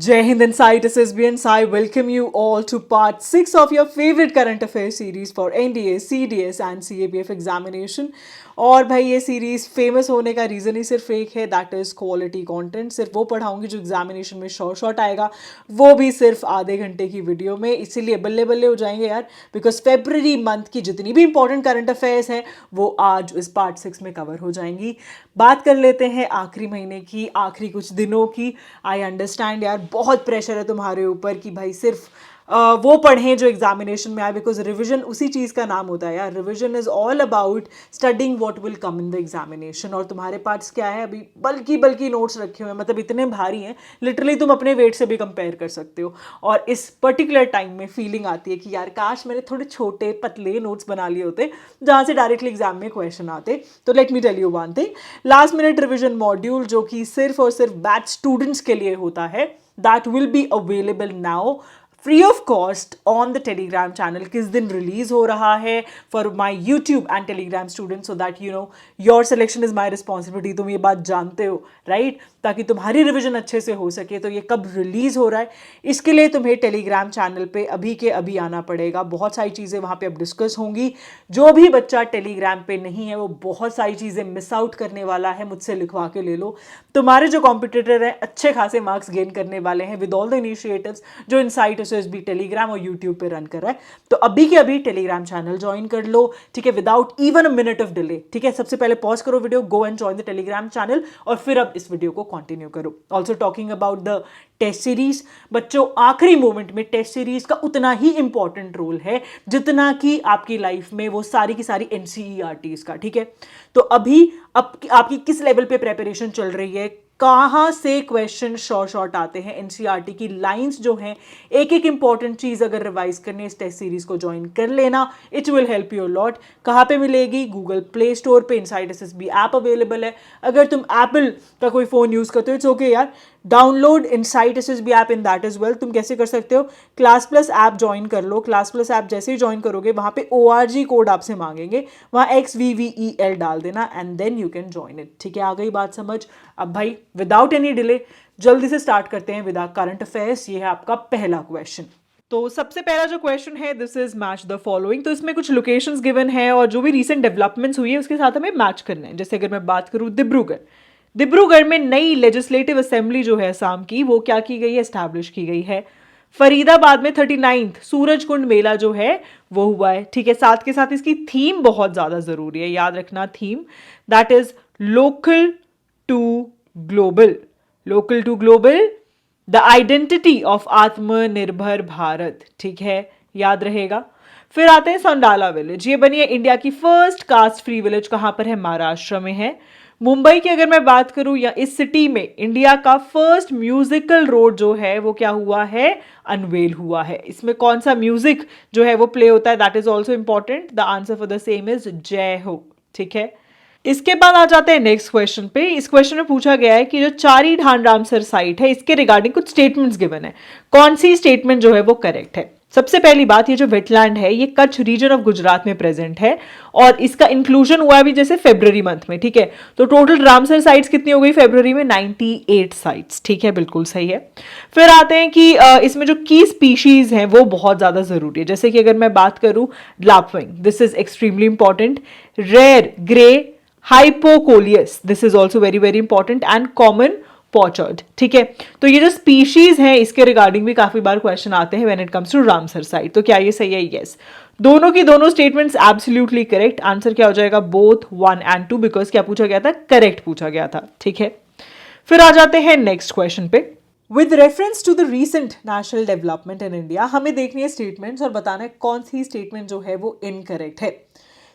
Jai Hind and Sai, this is BN Sai. Welcome you all to part 6 of your favorite current affairs series for NDA, CDS and CABF examination. और भाई ये series famous होने का reason ही सिर्फ एक है, that is quality content. सिर्फ वो पढ़ाऊंगी जो एग्जामिनेशन में शॉर्ट आएगा, वो भी सिर्फ आधे घंटे की वीडियो में. इसीलिए बल्ले बल्ले हो जाएंगे यार, बिकॉज फेब्रवरी मंथ की जितनी भी इंपॉर्टेंट करंट अफेयर्स हैं वो आज इस पार्ट 6 में कवर हो जाएंगी. बात कर लेते हैं आखिरी महीने की, आखिरी कुछ दिनों की. आई अंडरस्टैंड यार, बहुत प्रेशर है तुम्हारे ऊपर कि भाई सिर्फ वो पढ़ें जो एग्जामिनेशन में आए, बिकॉज रिविजन उसी चीज़ का नाम होता है यार. Revision is all about studying what will come in the examination. और तुम्हारे पास क्या है अभी, बल्कि नोट्स रखे हुए हैं, मतलब इतने भारी हैं लिटरली तुम अपने वेट से भी कंपेयर कर सकते हो. और इस पर्टिकुलर टाइम में फीलिंग आती है कि यार काश मैंने थोड़े छोटे पतले नोट्स बना लिए होते जहाँ से डायरेक्टली एग्जाम में क्वेश्चन आते. तो let me tell you one thing, last minute revision module जो कि सिर्फ और सिर्फ बैच स्टूडेंट्स के लिए होता है, that will be available now free of cost on the Telegram channel. किस दिन रिलीज हो रहा है for my YouTube and Telegram students, so that you know your selection is my responsibility. तुम ये बात जानते हो राइट, ताकि तुम्हारी रिविजन अच्छे से हो सके. तो ये कब रिलीज हो रहा है, इसके लिए तुम्हें टेलीग्राम चैनल पे अभी के अभी आना पड़ेगा. बहुत सारी चीज़ें वहाँ पे अब डिस्कस होंगी. जो भी बच्चा टेलीग्राम पे नहीं है वो बहुत सारी चीज़ें मिस आउट करने वाला है. मुझसे लिखवा के ले लो. तुम्हारे जो कॉम्पिटिटर हैं अच्छे खासे मार्क्स गेन करने वाले हैं विद ऑल द इनिशिएटिव्स जो इनसाइट एसएसबी टेलीग्राम और यूट्यूब पे रन कर रहा है. तो अभी के अभी टेलीग्राम चैनल ज्वाइन कर लो, ठीक है, without even a minute of delay. ठीक है, सबसे पहले पॉज करो video, go and join the Telegram channel और फिर अब इस वीडियो को कंटिन्यू करो. Also talking about the test series. बच्चों, आखिरी मोमेंट में टेस्ट सीरीज का उतना ही इंपॉर्टेंट रोल है जितना कि आपकी लाइफ में वो सारी की सारी एनसीईआरटीज का. ठीक है, तो अभी अब आपकी किस लेवल पे प्रेपरेशन चल रही है, कहाँ से क्वेश्चन शॉर्ट आते हैं, एनसीईआरटी की लाइंस जो हैं, एक एक इंपॉर्टेंट चीज़ अगर रिवाइज करने इस टेस्ट सीरीज को ज्वाइन कर लेना. It will help you lot. कहाँ पे मिलेगी? गूगल प्ले स्टोर पे इनसाइड एसएसबी ऐप अवेलेबल है. अगर तुम एप्पल का कोई फ़ोन यूज़ करते हो इट्स ओके यार, download insight SSB app in that is well. तुम कैसे कर सकते हो, क्लास प्लस ऐप ज्वाइन कर लो. क्लास प्लस ऐप जैसे ही ज्वाइन करोगे वहाँ पे ORG कोड आपसे मांगेंगे, वहाँ XVVEL डाल देना and then you can join it. ठीक है, आ गई बात समझ. अब भाई विदाउट एनी डिले जल्दी से स्टार्ट करते हैं विद करंट अफेयर्स. ये है आपका पहला क्वेश्चन. तो सबसे पहला जो क्वेश्चन है, this is match the following. तो इसमें कुछ लोकेशंस गिवन है और जो भी रीसेंट डेवलपमेंट्स हुई है उसके साथ हमें मैच करना है. जैसे अगर मैं बात करूँ डिब्रूगढ़ में नई लेजिस्लेटिव असेंबली जो है असम की, वो क्या की गई है, एस्टैब्लिश की गई है. फरीदाबाद में 39th सूरज कुंड मेला जो है वो हुआ है. ठीक है, साथ के साथ इसकी थीम बहुत ज़्यादा ज़रूरी है, याद रखना theme, that is local to global. Local to global, the identity of Atmanirbhar Bharat. ठीक है, याद रहेगा. फिर आते हैं संडाला विलेज. ये बनी है इंडिया की फर्स्ट कास्ट फ्री विलेज. कहाँ पर है? महाराष्ट्र में है. मुंबई की अगर मैं बात करूं, या इस सिटी में इंडिया का फर्स्ट म्यूजिकल रोड जो है वो क्या हुआ है, अनवेल हुआ है. इसमें कौन सा म्यूजिक जो है वो प्ले होता है, that is also important. The answer for the same is जय हो. ठीक है, इसके बाद आ जाते हैं नेक्स्ट क्वेश्चन पे. इस क्वेश्चन में पूछा गया है कि जो चारी धान रामसर साइट है इसके रिगार्डिंग कुछ स्टेटमेंट्स गिवन है. कौन सी स्टेटमेंट जो है वो करेक्ट है? सबसे पहली बात, ये जो वेटलैंड है ये कच्छ रीजन ऑफ गुजरात में प्रेजेंट है और इसका इंक्लूजन हुआ है भी जैसे फेब्रुवरी मंथ में. ठीक है, तो टोटल रामसर साइट्स कितनी हो गई फेब्रुवरी में? 98 साइट्स. ठीक है, बिल्कुल सही है. फिर आते हैं कि इसमें जो की स्पीशीज हैं वो बहुत ज्यादा जरूरी है. जैसे कि अगर मैं बात करूं lapwing, this is extremely important. Rare grey hypocolius, this is also very very important. And common pochard. ठीक है, तो ये जो स्पीशीज हैं इसके रिगार्डिंग भी काफी बार क्वेश्चन आते हैं when it comes to Ramsar site. तो क्या ये सही है? यस. दोनों की दोनों स्टेटमेंट्स एब्सोल्युटली करेक्ट. आंसर क्या हो जाएगा? बोथ 1 and 2, बिकॉज क्या पूछा गया था? करेक्ट पूछा गया था. ठीक है, फिर आ जाते हैं नेक्स्ट क्वेश्चन पे. With reference to the recent national development in India, हमें देखनी है स्टेटमेंट्स और बताना है कौन सी स्टेटमेंट जो है वो इनकरेक्ट है.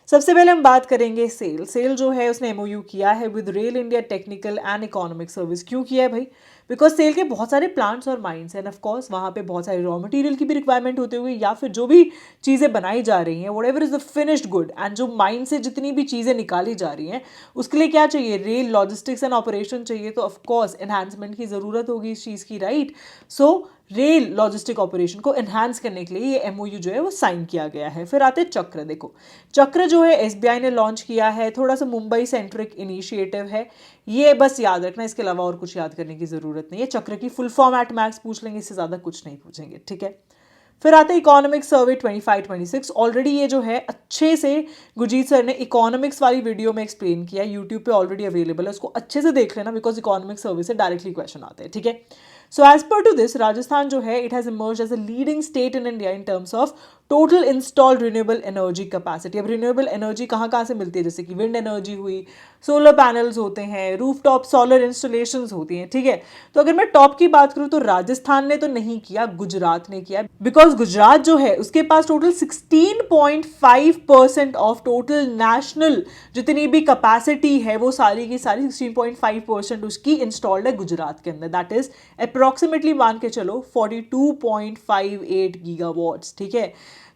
सबसे पहले हम बात करेंगे सेल जो है उसने MOU किया है with rail India technical and economic service. क्यों किया है भाई? बिकॉज सेल के बहुत सारे प्लांट्स और माइंस हैं, ऑफ कोर्स वहाँ पे बहुत सारे रॉ मटेरियल की भी रिक्वायरमेंट होती होगी, या फिर जो भी चीज़ें बनाई जा रही हैं, whatever is the finished good, and जो माइन से जितनी भी चीज़ें निकाली जा रही हैं उसके लिए क्या चाहिए? रेल लॉजिस्टिक्स एंड ऑपरेशन चाहिए. तो ऑफकोर्स एनहांसमेंट की ज़रूरत होगी इस चीज़ की, राइट. सो रेल लॉजिस्टिक ऑपरेशन को एनहांस करने के लिए ये MOU जो है वो साइन किया गया है. फिर आते चक्र. देखो, चक्र जो है SBI ने लॉन्च किया है, थोड़ा सा मुंबई सेंट्रिक इनिशिएटिव है. ये बस याद रखना, इसके अलावा और कुछ याद करने की ज़रूरत ज़रूरत नहीं है। चक्र की फुल फॉर्म एट मैक्स पूछ लेंगे, इससे ज़्यादा कुछ नहीं पूछेंगे, ठीक है। फिर आते हैं इकोनॉमिक सर्वे 25-26। ऑलरेडी ये जो है अच्छे से गुरजीत सर ने इकोनॉमिक्स वाली वीडियो में एक्सप्लेन किया है, यूट्यूब पे ऑलरेडी अवेलेबल है, उसको अच्छे से देख लेना बिकॉज इकोनॉमिक सर्वे से डायरेक्टली क्वेश्चन आते हैं, ठीक है। So as per to this, Rajasthan जो है it has emerge as a leading state in India in terms of total installed renewable energy capacity. अब रिन्यूएबल एनर्जी कहाँ कहाँ से मिलती है, जैसे कि विंड एनर्जी हुई, सोलर पैनल्स होते हैं, रूफटॉप सोलर इंस्टॉलेशंस होती हैं, ठीक है। तो अगर मैं टॉप की बात करूँ तो राजस्थान ने तो नहीं किया, गुजरात ने किया, बिकॉज गुजरात जो है उसके पास टोटल 16.5% ऑफ टोटल नेशनल जितनी भी कैपेसिटी है वो सारी की सारी 16.5% उसकी इंस्टॉल्ड है गुजरात के अंदर। दैट इज अप्रॉक्सीमेटली मान के चलो 42.58 गीगावाट्स, ठीक है।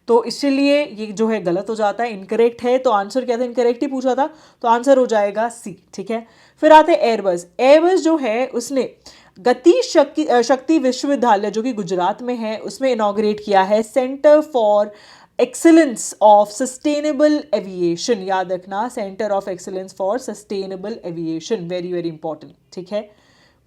तो इसलिए ये जो है गलत हो जाता है, इनकरेक्ट है। तो आंसर क्या था, इनकरेक्ट ही पूछा था, तो आंसर हो जाएगा सी, ठीक है। फिर आते हैं एयरबस। एयरबस जो है उसने गति शक्ति विश्वविद्यालय जो कि गुजरात में है उसमें इनॉग्रेट किया है centre for excellence of sustainable aviation. याद रखना, centre of excellence for sustainable aviation, very very important, ठीक है।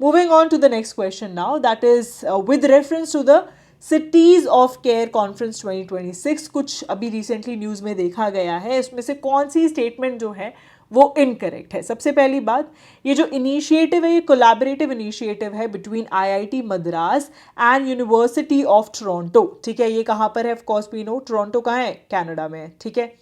Moving on to the next question now, that is with reference to the cities of care conference 2026। कुछ अभी recently news में देखा गया है, इसमें से कौन सी स्टेटमेंट जो है वो इनकरेक्ट है। सबसे पहली बात, ये जो इनिशिएटिव है ये कोलैबोरेटिव इनिशिएटिव है between IIT Madras and university of Toronto, ठीक है। ये कहाँ पर है, of course we know Toronto कहाँ है, कनाडा में है, ठीक है।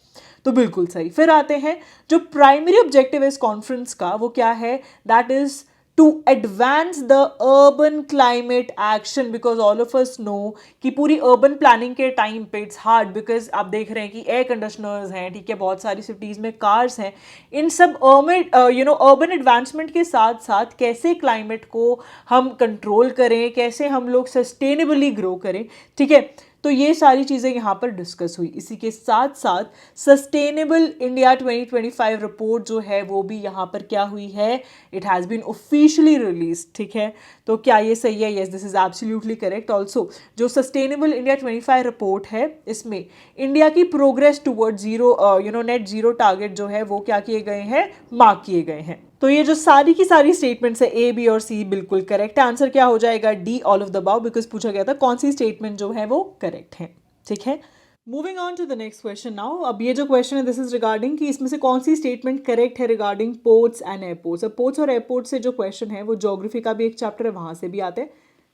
तो बिल्कुल सही। फिर आते हैं जो प्राइमरी ऑब्जेक्टिव है इस कॉन्फ्रेंस का वो क्या है, that is to advance the urban climate action, because all of us know कि पूरी urban planning के टाइम पे it's hard, because आप देख रहे हैं कि एयर कंडीशनर्स हैं, ठीक है, बहुत सारी सिटीज़ में कार्स हैं। इन सब अर्बन एडवांसमेंट के साथ साथ कैसे क्लाइमेट को हम कंट्रोल करें, कैसे हम लोग सस्टेनेबली ग्रो करें, ठीक है। तो ये सारी चीज़ें यहाँ पर डिस्कस हुई। इसी के साथ साथ सस्टेनेबल इंडिया 2025 रिपोर्ट जो है वो भी यहाँ पर क्या हुई है, it has been officially release, ठीक है। तो क्या ये सही है, yes this is absolutely correct. Also जो सस्टेनेबल इंडिया 25 रिपोर्ट है इसमें इंडिया की progress toward zero net zero target जो है वो क्या किए गए हैं, मार्क किए गए हैं। तो ये जो सारी की सारी स्टेटमेंट्स है ए, बी और सी बिल्कुल करेक्ट है। आंसर क्या हो जाएगा, D, all of the above, because पूछा गया था कौन सी स्टेटमेंट जो है वो करेक्ट है, ठीक है। Moving on to the next question now. अब ये जो क्वेश्चन है दिस इज रिगार्डिंग कि इसमें से कौन सी स्टेटमेंट करेक्ट है रिगार्डिंग पोर्ट्स एंड एयरपोर्ट्स। अब पोर्ट्स और एयरपोर्ट से जो क्वेश्चन है वो ज्योग्राफी का भी एक चैप्टर है, वहां से भी आते हैं,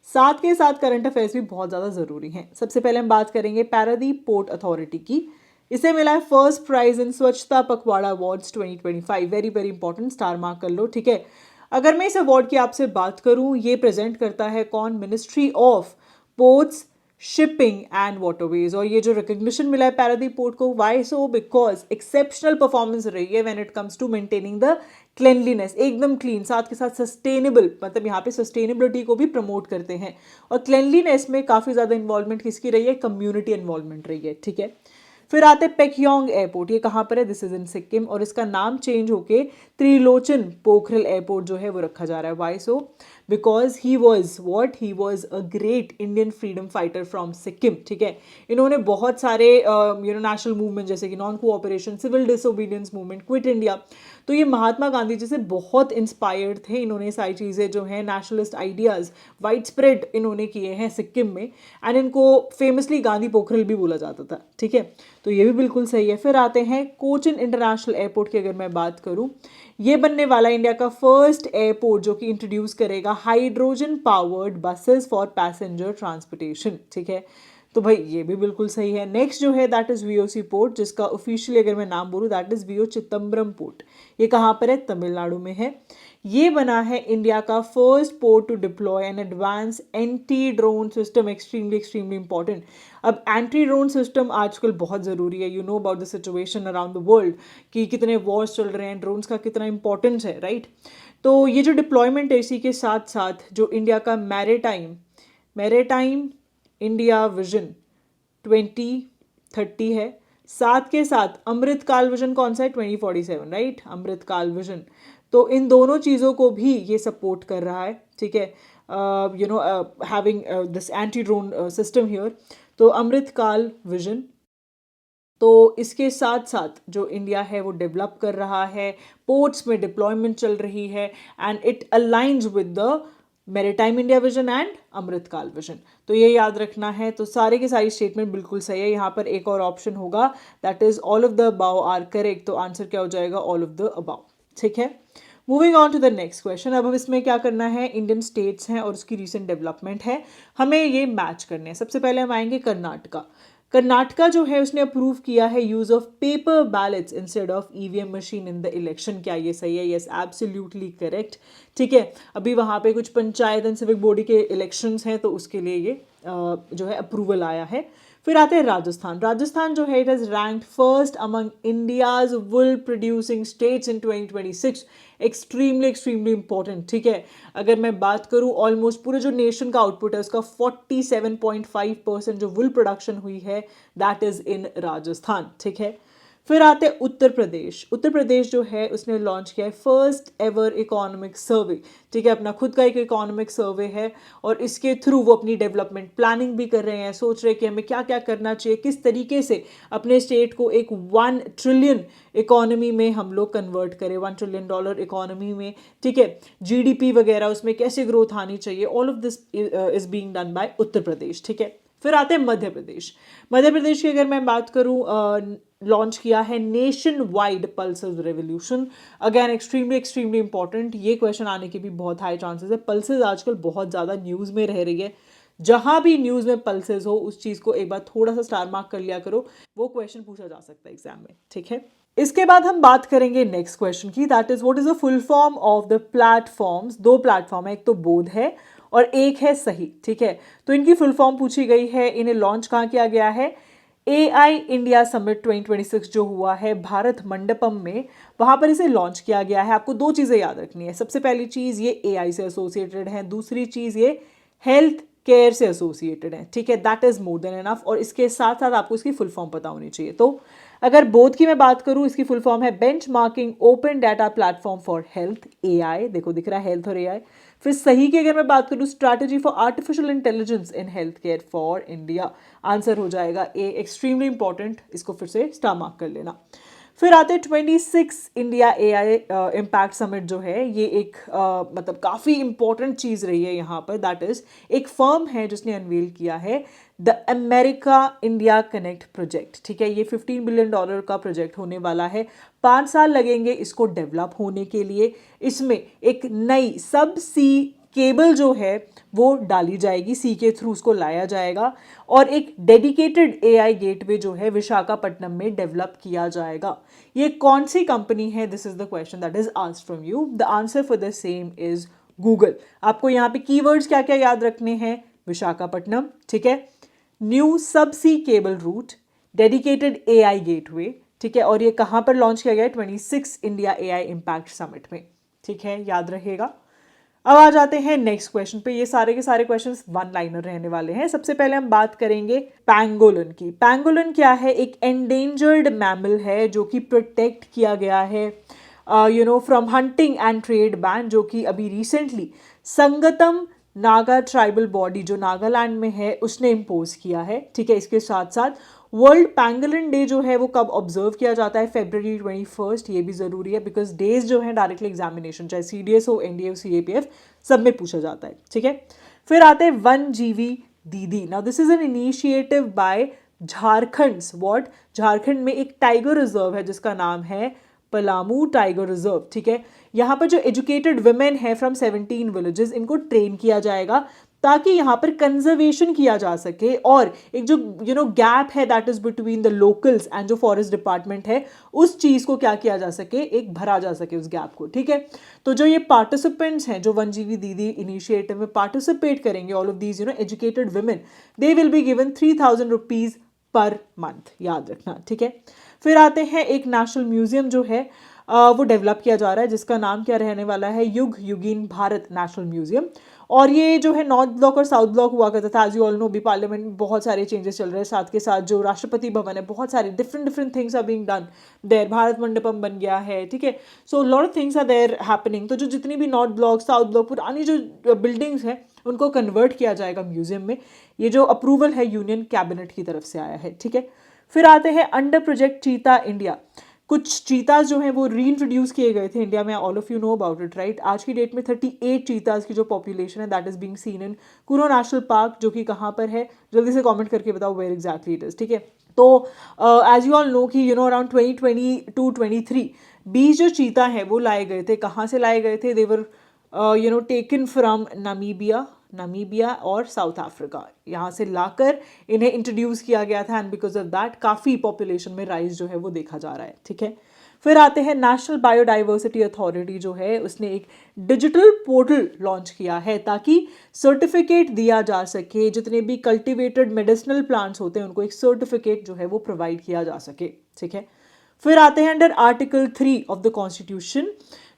साथ के साथ करंट अफेयर्स भी बहुत ज़्यादा ज़रूरी हैं। सबसे पहले हम बात करेंगे पारादीप पोर्ट अथॉरिटी की। इसे मिला है फर्स्ट प्राइज इन स्वच्छता पखवाड़ा awards 2025, very very important, star mark कर लो, ठीक है। अगर मैं इस अवार्ड की आपसे बात करूं, ये प्रेजेंट करता है कौन, ministry of ports, shipping and waterways. और ये जो रिकग्निशन मिला है पारादीप पोर्ट को, why so, because exceptional performance रही है when it comes to maintaining the cleanliness, एकदम क्लीन, साथ के साथ सस्टेनेबल, मतलब यहाँ पे सस्टेनेबिलिटी को भी प्रमोट करते हैं। और क्लेनलीनेस में काफ़ी ज़्यादा इन्वॉल्वमेंट किसकी रही है, कम्युनिटी इन्वॉल्वमेंट रही है, ठीक है। फिर आते पेक्योंग एयरपोर्ट, ये कहाँ पर है, दिस इज इन सिक्किम, और इसका नाम चेंज होके त्रिलोचन पोखरल एयरपोर्ट जो है वो रखा जा रहा है। Why so, because he was what, he was a great Indian freedom fighter from Sikkim, ठीक है। इन्होंने बहुत सारे नेशनल मूवमेंट जैसे कि non cooperation, civil disobedience movement, quit India, तो ये महात्मा गांधी जी से बहुत इंस्पायर्ड थे। इन्होंने सारी चीज़ें जो है नेशनलिस्ट आइडियाज़ वाइड स्प्रेड इन्होंने किए हैं सिक्किम में, एंड इनको फेमसली गांधी पोखरल भी बोला जाता था, ठीक है। तो ये भी बिल्कुल सही है। फिर आते हैं कोचिन इंटरनेशनल एयरपोर्ट की अगर मैं बात करूं, ये बनने वाला इंडिया का फर्स्ट एयरपोर्ट जो कि इंट्रोड्यूस करेगा hydrogen powered buses for passenger transportation, ठीक है। तो भाई ये भी बिल्कुल सही है। नेक्स्ट जो है दैट इज वीओसी पोर्ट, जिसका ऑफिशियली अगर मैं नाम बोलूँ that is VO Chidambaram port. ये कहाँ पर है, तमिलनाडु में है। ये बना है इंडिया का first port to deploy an advance anti drone system, extremely extremely important. अब एंटी ड्रोन सिस्टम आजकल बहुत ज़रूरी है, you know about the situation around the world कि कितने वॉर्स चल रहे हैं, ड्रोन्स का कितना इंपॉर्टेंस है, राइट। तो ये जो डिप्लॉयमेंट है इसी के साथ साथ जो इंडिया का मैरीटाइम इंडिया विजन 2030 है, साथ के साथ अमृत काल विजन कौन सा है, 2047, राइट, अमृत काल विजन। तो इन दोनों चीज़ों को भी ये सपोर्ट कर रहा है, ठीक है, having this anti drone system here. तो अमृत काल विजन, तो इसके साथ साथ जो इंडिया है वो डेवलप कर रहा है, पोर्ट्स में डिप्लॉयमेंट चल रही है, and it aligns with the maritime India vision and Amritkaal vision. तो ये याद रखना है। तो सारे की सारी स्टेटमेंट बिल्कुल सही है। यहाँ पर एक और ऑप्शन होगा, that is all of the above are correct. तो आंसर क्या हो जाएगा, ऑल ऑफ द अबाव। ठीक है, moving on to the next question. अब इसमें क्या करना है, इंडियन स्टेट्स हैं और उसकी रिसेंट डेवलपमेंट है, हमें ये मैच करने हैं। सबसे पहले हम आएंगे कर्नाटका। कर्नाटका जो है उसने अप्रूव किया है use of paper ballets instead of EVM machine in the election. क्या ये सही है? Yes, absolutely correct. ठीक है, अभी वहाँ पे कुछ पंचायत एंड सिविक बॉडी के इलेक्शंस हैं, तो उसके लिए ये जो है अप्रूवल आया है। फिर आते हैं राजस्थान। राजस्थान जो है it has ranked first among India's wool producing states in 2026। Extremely extremely important. ठीक है, अगर मैं बात करूं ऑलमोस्ट पूरे जो नेशन का आउटपुट है उसका 47.5% जो वुल प्रोडक्शन हुई है दैट इज इन राजस्थान। ठीक है, फिर आते हैं उत्तर प्रदेश। उत्तर प्रदेश जो है उसने लॉन्च किया है फर्स्ट एवर इकोनॉमिक सर्वे। ठीक है, अपना खुद का एक इकोनॉमिक सर्वे है और इसके थ्रू वो अपनी डेवलपमेंट प्लानिंग भी कर रहे हैं, सोच रहे हैं कि हमें क्या क्या करना चाहिए, किस तरीके से अपने स्टेट को एक 1 ट्रिलियन इकोनॉमी में हम लोग कन्वर्ट करें, $1 ट्रिलियन इकोनॉमी में। ठीक है, जीडीपी वगैरह उसमें कैसे ग्रोथ आनी चाहिए, all of this is being done by Uttar Pradesh. ठीक है, फिर आते हैं मध्य प्रदेश। मध्य प्रदेश की अगर मैं बात करूं, लॉन्च किया है nation wide pulses revolution. Again extremely extremely important, ये क्वेश्चन आने के भी बहुत हाई चांसेस है। पल्सेस आजकल बहुत ज़्यादा न्यूज़ में रह रही है, जहां भी न्यूज़ में पल्सेस हो उस चीज़ को एक बार थोड़ा सा स्टार मार्क कर लिया करो, वो क्वेश्चन पूछा जा सकता है एग्जाम में। ठीक है, इसके बाद हम बात करेंगे नेक्स्ट क्वेश्चन की, that is what is the full form of the platforms. 2 platform है, एक तो बोध है और एक है सही। ठीक है, तो इनकी फुल फॉर्म पूछी गई है। इन्हें लॉन्च कहाँ किया गया है, AI इंडिया समिट 2026 जो हुआ है भारत मंडपम में, वहां पर इसे लॉन्च किया गया है। आपको 2 चीज़ें याद रखनी है। सबसे पहली चीज़ ये AI से एसोसिएटेड है, दूसरी चीज़ ये हेल्थ केयर से एसोसिएटेड है। ठीक है, that is more than enough. और इसके साथ साथ आपको इसकी फुल फॉर्म पता होनी चाहिए। तो अगर बोथ की मैं बात करूं, इसकी फुल फॉर्म है benchmarking open data platform for health AI। देखो दिख रहा है हेल्थ और AI। फिर सही की अगर मैं बात करूं, strategy for artificial intelligence in health care for India. Answer हो जाएगा ए, एक्सट्रीमली इंपॉर्टेंट, इसको फिर से स्टार मार्क कर लेना। फिर आते हैं 26 इंडिया AI इम्पैक्ट समिट जो है, ये एक मतलब काफ़ी इंपॉर्टेंट चीज़ रही है यहाँ पर। दैट इज एक फर्म है जिसने अनवील किया है the America India connect project. ठीक है, ये $15 बिलियन का प्रोजेक्ट होने वाला है। 5 साल लगेंगे इसको डेवलप होने के लिए। इसमें एक नई सब सी केबल जो है वो डाली जाएगी, सी के थ्रू उसको लाया जाएगा और एक डेडिकेटेड AI गेटवे जो है विशाखापट्टनम में डेवलप किया जाएगा। ये कौन सी कंपनी है, this is the question that is asked from you. The answer for the same is Google. आपको यहाँ पे कीवर्ड्स क्या क्या याद रखने हैं, विशाखापट्टनम, ठीक है, new sub sea cable route, dedicated AI gateway. ठीक है, और ये कहाँ पर लॉन्च किया गया है, 26 इंडिया AI इम्पैक्ट समिट में। ठीक है, याद रखिएगा। अब आ जाते हैं नेक्स्ट क्वेश्चन पे। ये सारे के सारे क्वेश्चंस 1 लाइनर रहने वाले हैं। सबसे पहले हम बात करेंगे पैंगोलिन की। पैंगोलिन क्या है, एक एंडेंजर्ड मैमल है जो कि प्रोटेक्ट किया गया है from hunting and trade ban, जो कि अभी recently Sangtam Naga tribal body जो नागालैंड में है उसने इम्पोज किया है। ठीक है, इसके साथ साथ वर्ल्ड पैंगोलिन डे जो है वो कब ऑब्जर्व किया जाता है, February 21। ये भी ज़रूरी है बिकॉज डेज जो है डायरेक्टली एग्जामिनेशन चाहे CDS हो, NDA हो, CAPF सब में पूछा जाता है। ठीक है, फिर आते हैं 1GB दीदी। Now this is an initiative by Jharkhand. What, Jharkhand में एक टाइगर रिजर्व है जिसका नाम है पलामू टाइगर रिजर्व। ठीक है, यहाँ पर जो एजुकेटेड वुमेन है फ्रॉम 17 विलेजेस, इनको ट्रेन किया जाएगा ताकि यहाँ पर कंजर्वेशन किया जा सके और एक जो गैप है that is between the locals and जो फॉरेस्ट डिपार्टमेंट है उस चीज़ को क्या किया जा सके, एक भरा जा सके उस गैप को। ठीक है, तो जो ये पार्टिसिपेंट्स हैं जो 1GB दीदी इनिशिएटिव में पार्टिसिपेट करेंगे, all of these educated women, they will be given 3000 rupees per month, याद रखना। ठीक है, फिर आते हैं एक नेशनल म्यूजियम जो है वो डेवलप किया जा रहा है जिसका नाम क्या रहने वाला है, युग युगीन भारत नेशनल म्यूजियम। और ये जो है नॉर्थ ब्लॉक और साउथ ब्लॉक हुआ करता था, एज यू ऑल नो अभी पार्लियामेंट में बहुत सारे चेंजेस चल रहे हैं, साथ के साथ जो राष्ट्रपति भवन है बहुत सारे different things are being done there, Bharat Mandapam बन गया है। ठीक है, so lot of things are there happening. तो जो जितनी भी नॉर्थ ब्लॉक साउथ ब्लॉक पुरानी जो बिल्डिंग्स हैं उनको कन्वर्ट किया जाएगा म्यूजियम में। ये जो अप्रूवल है यूनियन कैबिनेट की तरफ से आया है। ठीक है, फिर आते हैं अंडर प्रोजेक्ट चीता इंडिया। कुछ चीताज जो हैं वो री इंट्रोड्यूस किए गए थे इंडिया में, all of you know about it right. आज की डेट में 38 चीताज की जो पॉपुलेशन है that is being seen in Kuno national park, जो कि कहाँ पर है, जल्दी से कमेंट करके बताओ वेयर एग्जैक्टली इट इज, ठीक है। तो एज यू ऑल नो कि अराउंड 2022-23 20 जो चीता हैं वो लाए गए थे। कहाँ से लाए गए थे? देवर टेकन फ्रॉम नामीबिया और साउथ अफ्रीका। यहाँ से लाकर इन्हें इंट्रोड्यूस किया गया था एंड बिकॉज ऑफ दैट काफ़ी पॉपुलेशन में राइज जो है वो देखा जा रहा है, ठीक है। फिर आते हैं नेशनल बायोडाइवर्सिटी अथॉरिटी जो है उसने एक डिजिटल पोर्टल लॉन्च किया है ताकि सर्टिफिकेट दिया जा सके, जितने भी कल्टिवेटेड मेडिसिनल प्लांट्स होते हैं उनको एक सर्टिफिकेट जो है वो प्रोवाइड किया जा सके, ठीक है। फिर आते हैं under article 3 of the constitution,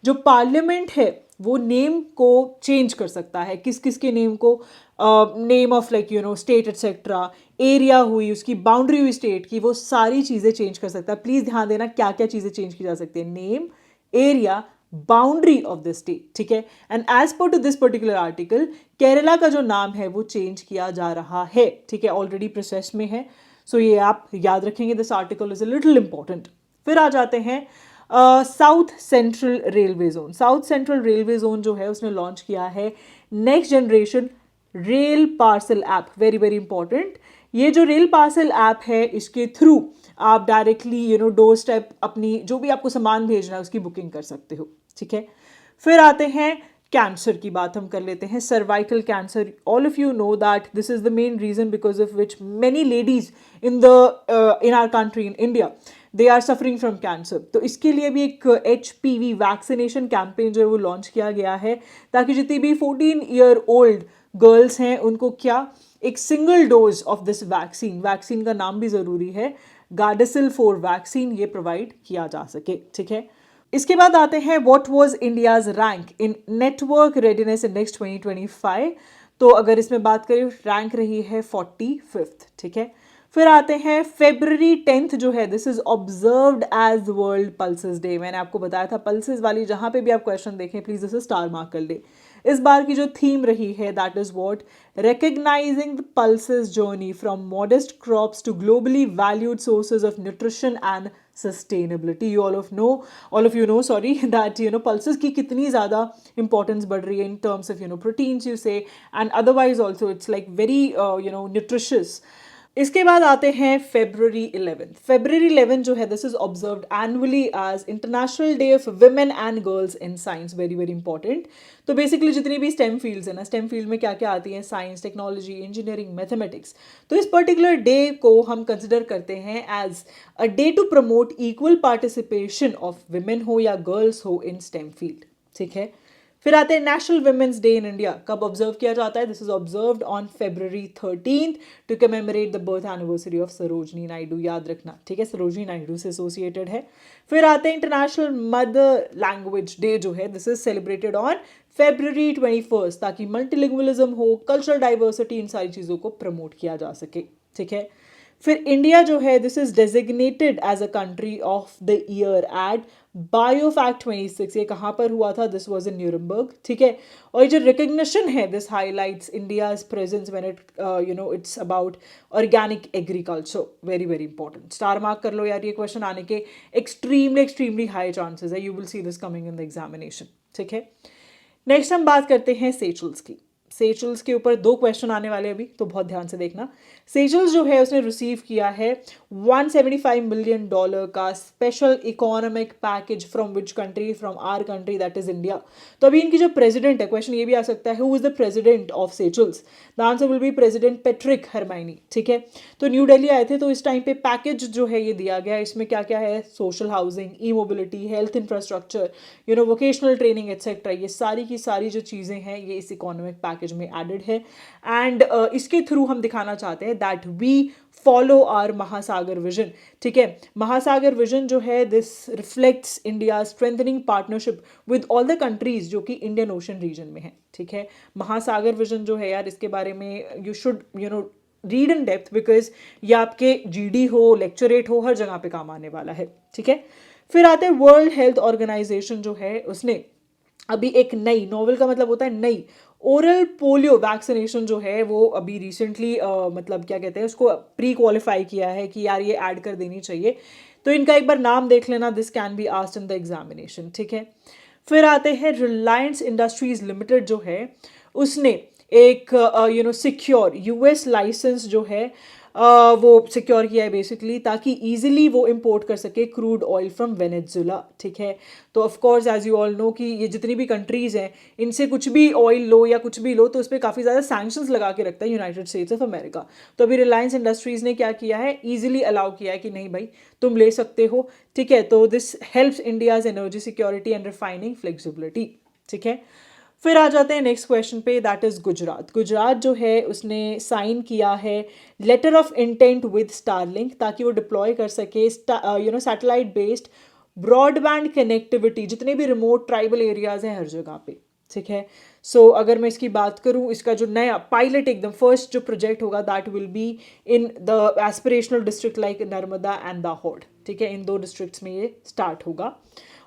जो पार्लियामेंट है वो नेम को चेंज कर सकता है। किस किस के नेम को? Name of like state etcetera, area हुई, उसकी बाउंड्री हुई स्टेट की, वो सारी चीज़ें चेंज कर सकता है। प्लीज़ ध्यान देना क्या क्या चीज़ें चेंज की जा सकती है, name, area, boundary of the state, ठीक है। And as per to this particular article Kerala का जो नाम है वो चेंज किया जा रहा है, ठीक है, ऑलरेडी प्रोसेस में है। सो ये आप याद रखेंगे, this article is a little important. फिर आ जाते हैं south central railway zone. South central railway zone जो है उसने लॉन्च किया है next generation rail parcel app, very very important. ये जो रेल पार्सल ऐप है इसके थ्रू आप डायरेक्टली डोर स्टेप अपनी जो भी आपको सामान भेजना है उसकी बुकिंग कर सकते हो, ठीक है। फिर आते हैं कैंसर की बात हम कर लेते हैं, cervical cancer. All of you know that this is the main reason because of which many ladies in our country in India they are suffering from cancer. तो इसके लिए भी एक HPV वैक्सीनेशन कैंपेन जो है वो लॉन्च किया गया है ताकि जितनी भी 14 ईयर ओल्ड गर्ल्स हैं उनको क्या एक single dose of this vaccine का नाम भी ज़रूरी है, गार्डासिल 4 वैक्सीन, ये प्रोवाइड किया जा सके, ठीक है। इसके बाद आते हैं what was India's rank in network readiness index 2025। तो अगर इसमें बात करें रैंक रही है 45th, ठीक है। फिर आते हैं February 10th जो है this is observed as world pulses day. मैंने आपको बताया था पल्सेस वाली जहां पे भी आप क्वेश्चन देखें प्लीज इसे स्टार मार्क कर ले। इस बार की जो थीम रही है that is what, recognizing the pulses journey from modest crops to globally valued sources of nutrition and sustainability. You all of you know sorry that pulses की कितनी ज़्यादा इंपॉर्टेंस बढ़ रही है in terms of proteins you say and otherwise also it's like very nutritious. इसके बाद आते हैं February 11th। February 11 जो है this is observed annually as international day of women and girls in science, very very important. तो basically जितनी भी stem fields है ना, स्टेम फील्ड में क्या क्या आती हैं, साइंस, टेक्नोलॉजी, इंजीनियरिंग, मैथमेटिक्स, तो इस पर्टिकुलर डे को हम कंसिडर करते हैं as a day to promote equal participation of women हो या गर्ल्स हो इन स्टेम फील्ड, ठीक है। फिर आते हैं national women's day in India, कब ऑब्जर्व किया जाता है? This is observed on February 13th to commemorate the birth anniversary of Sarojini Naidu, याद रखना, ठीक है, सरोजनी नायडू से एसोसिएटेड है। फिर आते हैं इंटरनेशनल मदर लैंग्वेज डे जो है this is celebrated on February 21st ताकि मल्टीलिंगुअलिज्म हो, कल्चरल डाइवर्सिटी, इन सारी चीज़ों को प्रमोट किया जा सके, ठीक है। फिर इंडिया जो है this is designated as a country of the year at बायोफैक्ट 26। ये कहाँ पर हुआ था? दिस वॉज इन न्यूरमबर्ग, ठीक है। और ये जो रिकग्निशन है this highlights India's presence when it it's about organic agriculture, very very important. Star mark कर लो यार, ये क्वेश्चन आने के एक्सट्रीमली हाई चांसेस है, you will see this coming in the examination, ठीक है। नेक्स्ट हम बात करते हैं सेशल्स की। सेशल्स के ऊपर 2 क्वेश्चन आने वाले अभी, तो बहुत ध्यान से देखना। सेशल्स जो है उसने रिसीव किया है $175 मिलियन का special economic package from which country? From our country that is India. तो अभी इनकी जो प्रेसिडेंट है, क्वेश्चन ये भी आ सकता है who is the president of Seychelles? The answer will B president Patrick Hermione, ठीक है। तो न्यू दिल्ली आए थे, तो इस टाइम पे पैकेज जो है ये दिया गया, इसमें क्या क्या है? Social housing, e mobility, health infrastructure, vocational training etcetera, ये सारी की सारी जो चीज़ें हैं ये इस इकोनॉमिक पैकेज में एडेड है। एंड इसके थ्रू हम दिखाना चाहते हैं that we follow our Mahasagar vision, ठीक है। महासागर विजन जो है this reflects India strengthening partnership with all the countries जो कि इंडियन ओशन रीजन में है, ठीक है। महासागर विजन जो है यार, इसके बारे में you should read in depth because ये आपके GD हो, लेक्चरेट हो, हर जगह पे काम आने वाला है, ठीक है। फिर आते हैं वर्ल्ड हेल्थ ऑर्गेनाइजेशन जो है उसने अभी एक नई, नोवेल का मतलब होता है नई, ओरल पोलियो वैक्सीनेशन जो है वो अभी रिसेंटली मतलब क्या कहते हैं उसको प्री क्वालिफाई किया है कि यार ये ऐड कर देनी चाहिए तो इनका एक बार नाम देख लेना, this can be asked in the examination, ठीक है। फिर आते हैं रिलायंस इंडस्ट्रीज लिमिटेड जो है उसने एक सिक्योर यूएस लाइसेंस जो है वो सिक्योर किया है बेसिकली, ताकि इजीली वो इंपोर्ट कर सके क्रूड ऑयल फ्रॉम वेनेजुला, ठीक है। तो of course as you all know कि ये जितनी भी कंट्रीज़ हैं इनसे कुछ भी ऑयल लो या कुछ भी लो तो उस पर काफ़ी ज़्यादा सैंक्शंस लगा के रखता है यूनाइटेड स्टेट्स ऑफ अमेरिका। तो अभी रिलायंस इंडस्ट्रीज़ ने क्या किया है, ईजिली अलाउ किया है कि नहीं भाई तुम ले सकते हो, ठीक है। तो this helps India's energy security and refining flexibility, ठीक है। फिर आ जाते हैं नेक्स्ट क्वेश्चन पे, दैट इज गुजरात। गुजरात जो है उसने साइन किया है letter of intent with Starlink, ताकि वो डिप्लॉय कर सके सैटेलाइट बेस्ड ब्रॉडबैंड कनेक्टिविटी जितने भी रिमोट ट्राइबल एरियाज हैं हर जगह पे, ठीक है। सो अगर मैं इसकी बात करूं, इसका जो नया पायलट एकदम फर्स्ट जो प्रोजेक्ट होगा that will be in the aspirational district like Narmada and Dahod, ठीक है। इन 2 डिस्ट्रिक्ट्स में ये स्टार्ट होगा।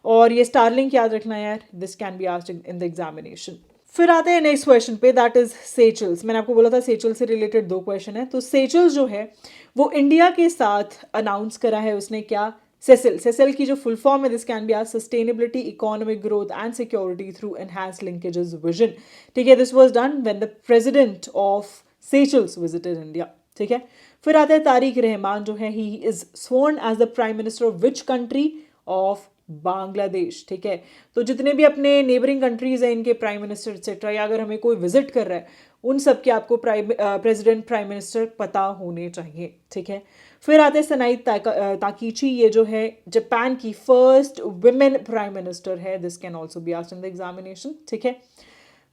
और ये स्टारलिंक याद रखना यार, this can be asked in the examination. फिर आते हैं नेक्स्ट क्वेश्चन पे, दैट इज सेचल्स। मैंने आपको बोला था सेचल से रिलेटेड 2 क्वेश्चन है। तो सेचल्स जो है वो इंडिया के साथ अनाउंस करा है उसने क्या, सेसिल। सेसिल की जो फुल फॉर्म है this can be asked sustainability economic growth and security through enhance linkages vision, ठीक है। This was done when the president of Seychelles visited India, ठीक है। फिर आता है तारिक रहमान जो है, he is sworn as the prime minister of which country, of Bangladesh, ठीक है। तो जितने भी अपने नेबरिंग कंट्रीज हैं इनके प्राइम मिनिस्टर एक्सेट्रा, या अगर हमें कोई विजिट कर रहा है उन सब के आपको प्रेसिडेंट प्राइम मिनिस्टर पता होने चाहिए, ठीक है। फिर आते हैं सनाई ताकीची, ये जो है जापान की फर्स्ट वुमेन प्राइम मिनिस्टर है, this can also be asked in the examination, ठीक है।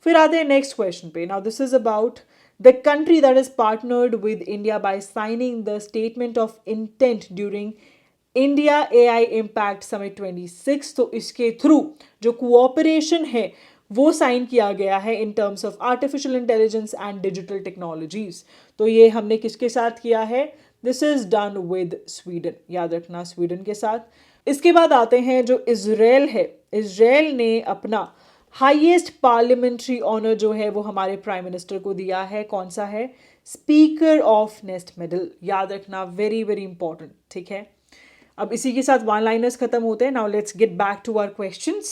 फिर आते हैं नेक्स्ट क्वेश्चन पे, now this is about the country that is partnered with India by signing the statement of intent during India AI impact summit 26। तो इसके through जो cooperation है वो साइन किया गया है in terms of artificial intelligence and digital technologies. तो ये हमने किसके साथ किया है, this is done with Sweden, याद रखना स्वीडन के साथ। इसके बाद आते हैं जो इजराइल है, इजराइल ने अपना हाईएस्ट पार्लियामेंट्री ऑनर जो है वो हमारे प्राइम मिनिस्टर को दिया है, कौन सा है, स्पीकर ऑफ नेस्ट मेडल, याद रखना, वेरी वेरी इंपॉर्टेंट, ठीक है। अब इसी के साथ 1 लाइनर्स खत्म होते हैं। Now let's get back to our questions.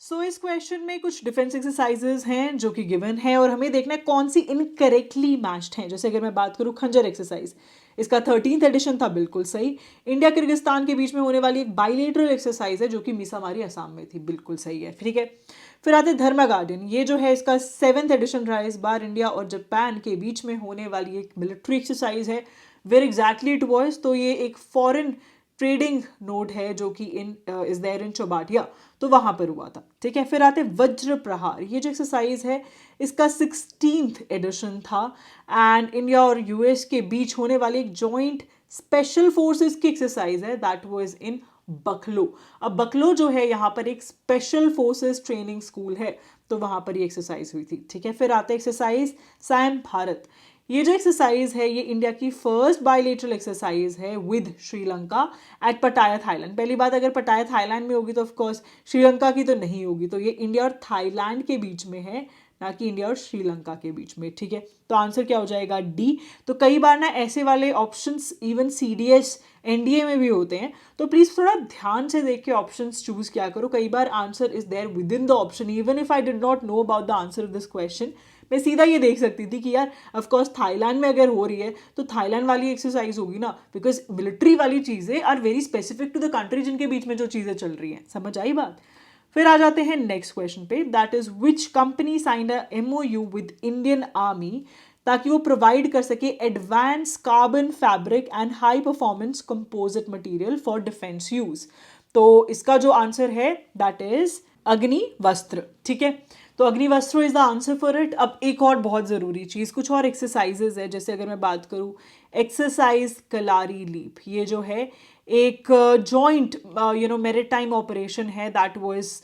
So इस क्वेश्चन में कुछ डिफेंस एक्सरसाइजेज हैं जो कि गिवन है और हमें देखना है कौन सी इनकरेक्टली मैच्ड हैं। जैसे अगर मैं बात करूं खंजर एक्सरसाइज, इसका 13th एडिशन था, बिल्कुल सही। इंडिया किर्गिस्तान के बीच में होने वाली एक बाइलेटरल एक्सरसाइज है जो कि मिसामारी असम में थी, बिल्कुल सही है, ठीक है। फिर आते धर्मा गार्डन, ये जो है इसका 7th एडिशन रहा है। इस बार इंडिया और जापान के बीच में होने वाली एक मिलिट्री एक्सरसाइज है, वेयर एग्जैक्टली इट वॉज, तो ये एक फॉरेन ट्रेडिंग नोड है जो कि इज देयर इन चौबाटिया, तो वहां पर हुआ था, ठीक है। फिर आते वज्र प्रहार, ये जो एक्सरसाइज है इसका 16th एडिशन था एंड इंडिया और यूएस के बीच होने वाली एक जॉइंट स्पेशल फोर्सेस की एक्सरसाइज है, दैट वाज इन बखलो। अब बखलो जो है यहाँ पर एक स्पेशल फोर्सेस ट्रेनिंग स्कूल है, तो वहां पर ये एक्सरसाइज हुई थी, ठीक है। फिर आते एक्सरसाइज सैम भारत, ये जो एक्सरसाइज है ये इंडिया की फर्स्ट बायलेटरल एक्सरसाइज है विद श्रीलंका एट पटाया थाईलैंड। पहली बात, अगर पटाया थाईलैंड में होगी तो ऑफकोर्स श्रीलंका की तो नहीं होगी, तो ये इंडिया और थाईलैंड के बीच में है, ना कि इंडिया और श्रीलंका के बीच में, ठीक है। तो आंसर क्या हो जाएगा, डी। तो कई बार ना ऐसे वाले ऑप्शंस इवन सीडीएस एनडीए में भी होते हैं, तो प्लीज थोड़ा ध्यान से देख के ऑप्शंस चूज किया करो। कई बार answer is there within the option, even if I did not know about the answer of this question, मैं सीधा ये देख सकती थी कि यार ऑफकोर्स थाईलैंड में अगर हो रही है तो थाईलैंड वाली एक्सरसाइज होगी ना, बिकॉज मिलिट्री वाली चीजें are very specific to the country जिनके बीच में जो चीजें चल रही हैं, समझ आई बात। फिर आ जाते हैं नेक्स्ट क्वेश्चन पे, that is which company signed a MOU with Indian army ताकि वो प्रोवाइड कर सके advance carbon fabric and high performance composite material for defence use. तो इसका जो आंसर है दैट इज अग्नि वस्त्र, ठीक है। तो अग्नि वस्त्र is the answer for it. अब एक और बहुत ज़रूरी चीज़, कुछ और एक्सरसाइजेज है, जैसे अगर मैं बात करूँ एक्सरसाइज कलारी लीप, ये जो है एक जॉइंट मैरीटाइम ऑपरेशन है that was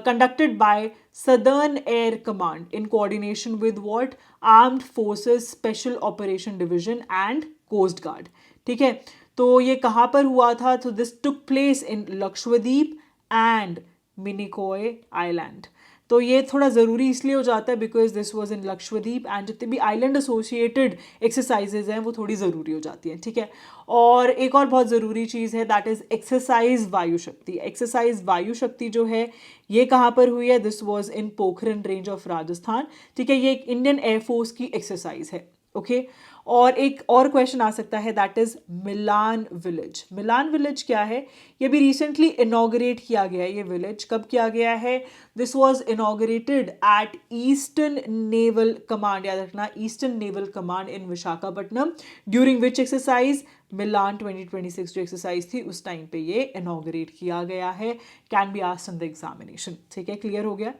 conducted by Southern Air Command in coordination with what Armed Forces Special Operation Division and Coast Guard, ठीक है। तो ये कहाँ पर हुआ था, तो this took place in Lakshadweep and Minicoy island. तो ये थोड़ा ज़रूरी इसलिए हो जाता है because this was in Lakshadweep and जितने भी आइलैंड एसोसिएटेड एक्सरसाइजेज हैं वो थोड़ी ज़रूरी हो जाती हैं, ठीक है। और एक और बहुत ज़रूरी चीज़ है दैट इज़ एक्सरसाइज वायु शक्ति। एक्सरसाइज वायु शक्ति जो है ये कहाँ पर हुई है, this was in Pokhran range of Rajasthan, ठीक है। ये एक इंडियन एयरफोर्स की एक्सरसाइज है, ओके। और एक और क्वेश्चन आ सकता है that is Milan village. Milan village क्या है, ये भी रिसेंटली इनॉग्रेट किया गया है। ये विलेज कब किया गया है, this was inaugurated at eastern naval command, याद रखना eastern naval command in Visakhapatnam, during which exercise, Milan 2026 जो एक्सरसाइज थी उस टाइम पे ये इनॉग्रेट किया गया है। Can be asked in the examination, ठीक है, क्लियर हो गया।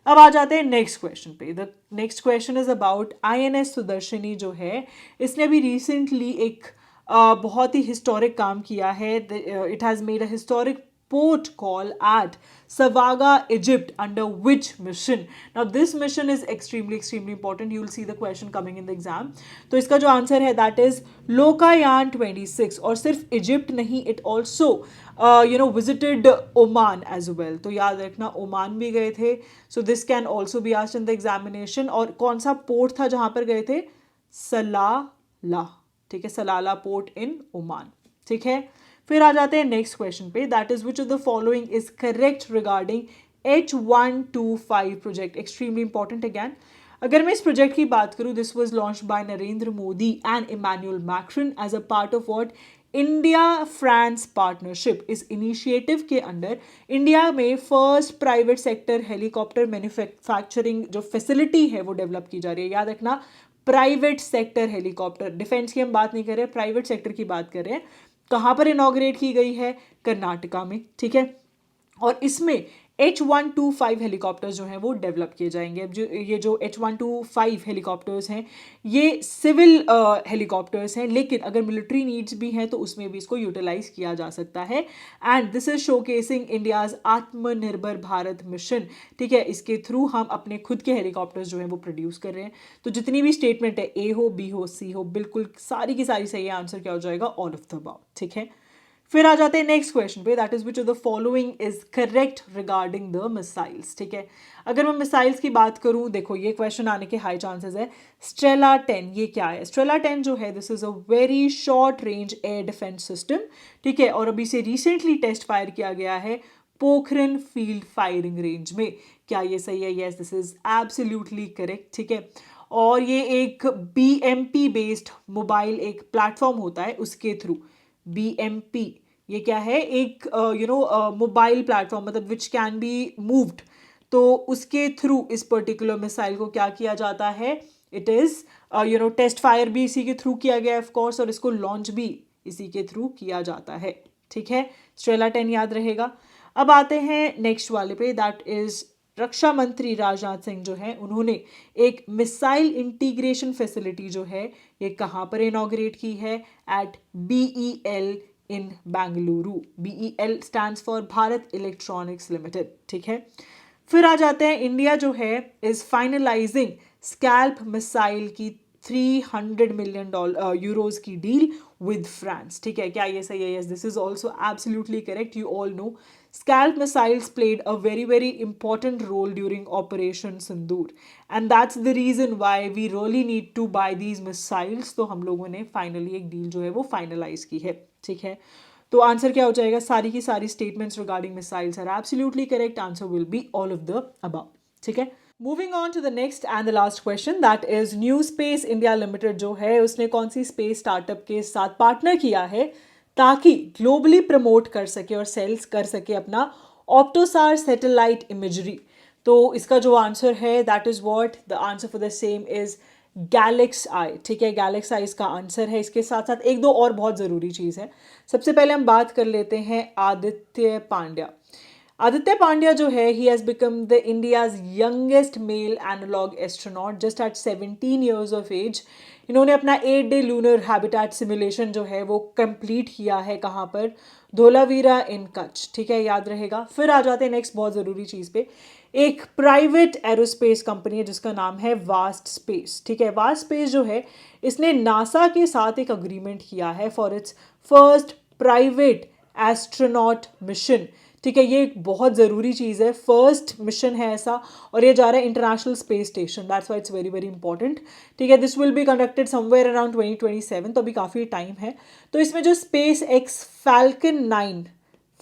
अब आ जाते हैं नेक्स्ट क्वेश्चन पे। The next question is about INS Sudarshani जो है, इसने अभी रिसेंटली एक बहुत ही हिस्टोरिक काम किया है। It has made a historic port call at Savaga, Egypt under which mission? Now this mission is extremely important. You will see the question coming in the exam. तो इसका जो आंसर है that is लोकायान 26। और सिर्फ Egypt नहीं, it also visited Oman as well. तो याद रखना ओमान भी गए थे। So this can also be asked in the examination. और कौन सा पोर्ट था जहाँ पर गए थे, सलाला, ठीक है, सलाला पोर्ट इन ओमान, ठीक है। फिर आ जाते हैं नेक्स्ट क्वेश्चन पे that is which of the following is correct regarding H125 project. Extremely important again. अगर मैं इस प्रोजेक्ट की बात करूं, this was launched by Narendra Modi and Emmanuel Macron as a part of what, India France partnership. इस initiative के under India में first private sector helicopter manufacturing जो फैसिलिटी है वो डेवलप की जा रही है। याद रखना, प्राइवेट सेक्टर हेलीकॉप्टर, डिफेंस की हम बात नहीं कर रहे, प्राइवेट सेक्टर की बात कर रहे हैं। कहाँ पर इनॉग्रेट की गई है, कर्नाटका में, ठीक है। और इसमें H125 हेलीकॉप्टर्स जो हैं वो डेवलप किए जाएंगे। अब जो ये जो H125 हेलीकॉप्टर्स हैं ये सिविल हेलीकॉप्टर्स हैं, लेकिन अगर मिलिट्री नीड्स भी हैं तो उसमें भी इसको यूटिलाइज किया जा सकता है। And this is showcasing India's आत्मनिर्भर भारत मिशन, ठीक है। इसके थ्रू हम अपने खुद के हेलीकॉप्टर्स जो हैं वो प्रोड्यूस कर रहे हैं। तो जितनी भी स्टेटमेंट है, A हो, B हो, C हो, बिल्कुल सारी की सारी सही है। आंसर क्या हो जाएगा, ऑल ऑफ द अबव, ठीक है। फिर आ जाते हैं नेक्स्ट क्वेश्चन पे that is which of the following is correct regarding the missiles, ठीक है। अगर मैं मिसाइल्स की बात करूं, देखो ये क्वेश्चन आने के हाई चांसेस है। स्ट्रेला 10 ये क्या है, स्ट्रेला 10 जो है this is a very short range air defence system, ठीक है। और अभी से रिसेंटली टेस्ट फायर किया गया है पोखरन फील्ड फायरिंग रेंज में। क्या ये सही है, yes this is absolutely correct, ठीक है। और ये एक BMP बेस्ड मोबाइल एक प्लेटफॉर्म होता है, उसके थ्रू BMP ये क्या है, एक मोबाइल प्लेटफॉर्म, मतलब विच कैन बी मूव्ड। तो उसके थ्रू इस पर्टिकुलर मिसाइल को क्या किया जाता है, इट इज टेस्ट फायर भी इसी के थ्रू किया गया है ऑफ कोर्स, और इसको लॉन्च भी इसी के थ्रू किया जाता है, ठीक है। स्ट्रेला 10 याद रहेगा। अब आते हैं नेक्स्ट वाले पे दैट इज रक्षा मंत्री राजनाथ सिंह जो है उन्होंने एक मिसाइल इंटीग्रेशन फैसिलिटी जो है ये कहाँ पर इनॉग्रेट की है, at BEL in Bengaluru. BEL stands for Bharat Electronics Limited, ठीक है। फिर आ जाते हैं इंडिया जो है इज फाइनलाइजिंग स्कैल्प मिसाइल की $300 मिलियन यूरोज की डील विद फ्रांस, ठीक है। क्या ये सही है, yes this is also absolutely correct. You all no Scalp missiles played a very important role during Operation Sindoor, and that's the reason why we really need to buy these missiles. तो हम लोगों ने finally एक deal जो है वो finalise की है, ठीक है। तो आंसर क्या हो जाएगा, सारी की सारी statements regarding missiles are absolutely correct. Answer will be all of the above, ठीक है। Moving on to the next and the last question that is New Space India Limited जो है उसने कौन सी स्पेस स्टार्टअप के साथ पार्टनर किया है ताकि ग्लोबली प्रमोट कर सके और सेल्स कर सके अपना ऑप्टोसार सैटेलाइट इमेजरी। तो इसका जो आंसर है that is what, the answer for the same is GalaxEye, ठीक है। गैलेक्स आई इसका आंसर है। इसके साथ साथ एक दो और बहुत ज़रूरी चीज़ है। सबसे पहले हम बात कर लेते हैं आदित्य पांड्या। आदित्य पांड्या जो है he has become the India's youngest male analog astronaut just at 17 years of age. इन्होंने अपना 8-day लूनर हैबिटेट सिमुलेशन जो है वो कंप्लीट किया है, कहाँ पर, धोलावीरा इन कच्छ, ठीक है, याद रहेगा। फिर आ जाते हैं नेक्स्ट बहुत ज़रूरी चीज़ पे। एक प्राइवेट एरोस्पेस कंपनी है जिसका नाम है वास्ट स्पेस, ठीक है। वास्ट स्पेस जो है इसने नासा के साथ एक अग्रीमेंट किया है for its first private astronaut mission, ठीक है, ये एक बहुत ज़रूरी चीज़ है, फर्स्ट मिशन है ऐसा, और ये जा रहा है international space station, that's why it's very very important. ठीक है, this will be conducted somewhere around 2027, तो अभी काफ़ी टाइम है। तो इसमें जो स्पेस एक्स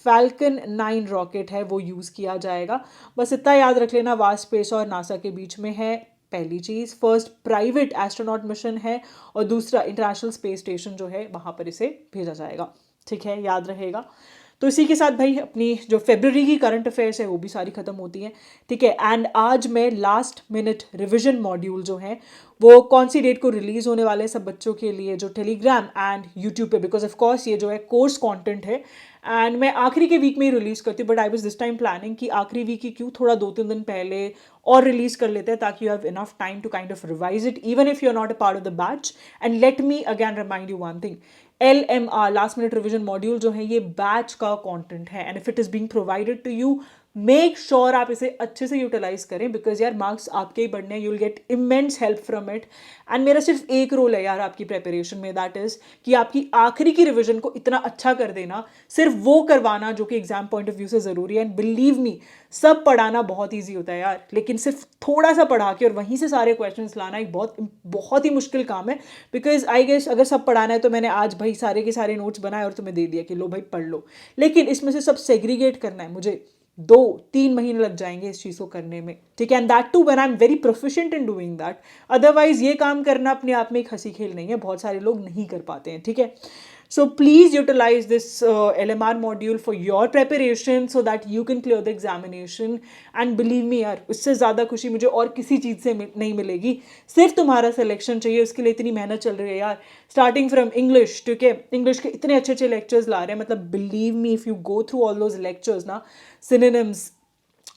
फैल्कन 9 रॉकेट है वो यूज़ किया जाएगा। बस इतना याद रख लेना, वास्ट स्पेस और नासा के बीच में है, पहली चीज़। फर्स्ट प्राइवेट एस्ट्रोनॉट मिशन है, और दूसरा इंटरनेशनल स्पेस स्टेशन जो है वहाँ पर इसे भेजा जाएगा। ठीक है, याद रहेगा। तो इसी के साथ भाई अपनी जो फेब्रवरी की करंट अफेयर्स है वो भी सारी ख़त्म होती हैं। ठीक है, एंड आज मैं लास्ट मिनट रिवीजन मॉड्यूल जो है वो कौन सी डेट को रिलीज़ होने वाले हैं सब बच्चों के लिए, जो टेलीग्राम एंड यूट्यूब पे, बिकॉज ऑफ कोर्स ये जो है कोर्स कंटेंट है, एंड मैं आखिरी के वीक में ही रिलीज़ करती हूँ, but I was this time planning कि आखिरी वीक की क्यों, थोड़ा 2-3 दिन पहले और रिलीज़ कर लेते हैं, ताकि you have enough time to kind of revise it even if you are not a part of the batch. And let me again remind you one thing, LMR last minute revision module जो है ये batch का content है, and if it is being provided to you, make sure आप इसे अच्छे से utilise करें, बिकॉज यार मार्क्स आपके ही बढ़ने, you will get immense help from it. And मेरा सिर्फ एक रोल है यार आपकी प्रेपरेशन में, दैट इज कि आपकी आखिरी की रिवीजन को इतना अच्छा कर देना, सिर्फ वो करवाना जो कि एग्जाम पॉइंट ऑफ व्यू से ज़रूरी है। एंड बिलीव मी, सब पढ़ाना बहुत ईजी होता है यार, लेकिन सिर्फ थोड़ा सा पढ़ा के और वहीं से सारे क्वेश्चंस लाना एक बहुत बहुत ही मुश्किल काम है। बिकॉज आई गेस अगर सब पढ़ाना है तो मैंने आज भाई सारे के सारे नोट्स बनाए और तुम्हें दे दिया कि लो भाई पढ़ लो, लेकिन इसमें से सब सेग्रीगेट करना है मुझे, 2-3 महीने लग जाएंगे इस चीज़ को करने में। ठीक है, and that too when I am very proficient in doing that. Otherwise ये काम करना अपने आप में एक हंसी खेल नहीं है, बहुत सारे लोग नहीं कर पाते हैं। ठीक है, so please utilize this LMR module for your preparation so that you can clear the examination. And believe me यार, उससे ज़्यादा खुशी मुझे और किसी चीज़ से नहीं मिलेगी, सिर्फ तुम्हारा सिलेक्शन चाहिए, उसके लिए इतनी मेहनत चल रही है यार, स्टार्टिंग फ्रॉम इंग्लिश। ठीक है, इंग्लिश के इतने अच्छे अच्छे लेक्चर्स ला रहे हैं, मतलब believe me if you go through all those lectures ना, सिनोनिम्स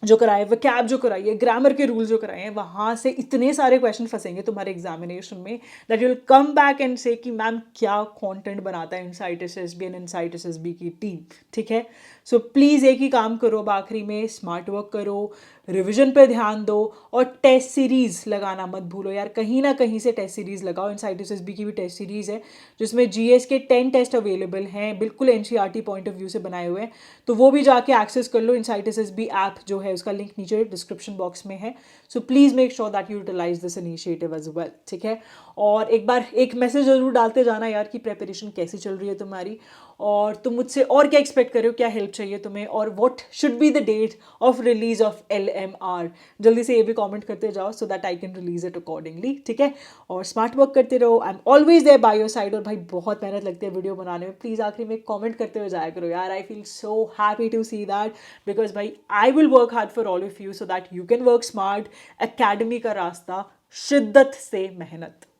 जो कराए, वोकैब जो कराई है, ग्रामर के रूल जो कराए हैं, वहाँ से इतने सारे क्वेश्चन फंसेंगे तुम्हारे एग्जामिनेशन में, that you will come back and से कि मैम क्या कंटेंट बनाता है insight SSB and insight SSB की टीम। ठीक है, सो प्लीज़ एक ही काम करो, अब आखिरी में स्मार्ट वर्क करो, रिविजन पे ध्यान दो, और टेस्ट सीरीज़ लगाना मत भूलो यार, कहीं ना कहीं से टेस्ट सीरीज़ लगाओ। इनसाइट SSB की भी टेस्ट सीरीज़ है जिसमें GS के 10 टेस्ट अवेलेबल हैं, बिल्कुल NCERT पॉइंट ऑफ व्यू से बनाए हुए हैं, तो वो भी जाके एक्सेस कर लो। इनसाइट SSB ऐप जो है उसका लिंक नीचे डिस्क्रिप्शन बॉक्स में है। So please make sure that you utilize this initiative as well. ठीक है, और एक बार एक मैसेज ज़रूर डालते जाना यार कि प्रेपरेशन कैसी चल रही है तुम्हारी, और तुम मुझसे और क्या एक्सपेक्ट कर रहे हो, क्या हेल्प चाहिए तुम्हें, और what should be the date of release of LMR। जल्दी से ये भी कमेंट करते जाओ so that I can release it accordingly. ठीक है, और स्मार्ट वर्क करते रहो, I am always there by your side. और भाई बहुत मेहनत लगती है वीडियो बनाने में, प्लीज़ आखिरी में कमेंट करते हुए जाया करो यार, I feel so happy to see that, because भाई I will work hard for all of you so that you can work smart. Academy का रास्ता शिद्दत से मेहनत।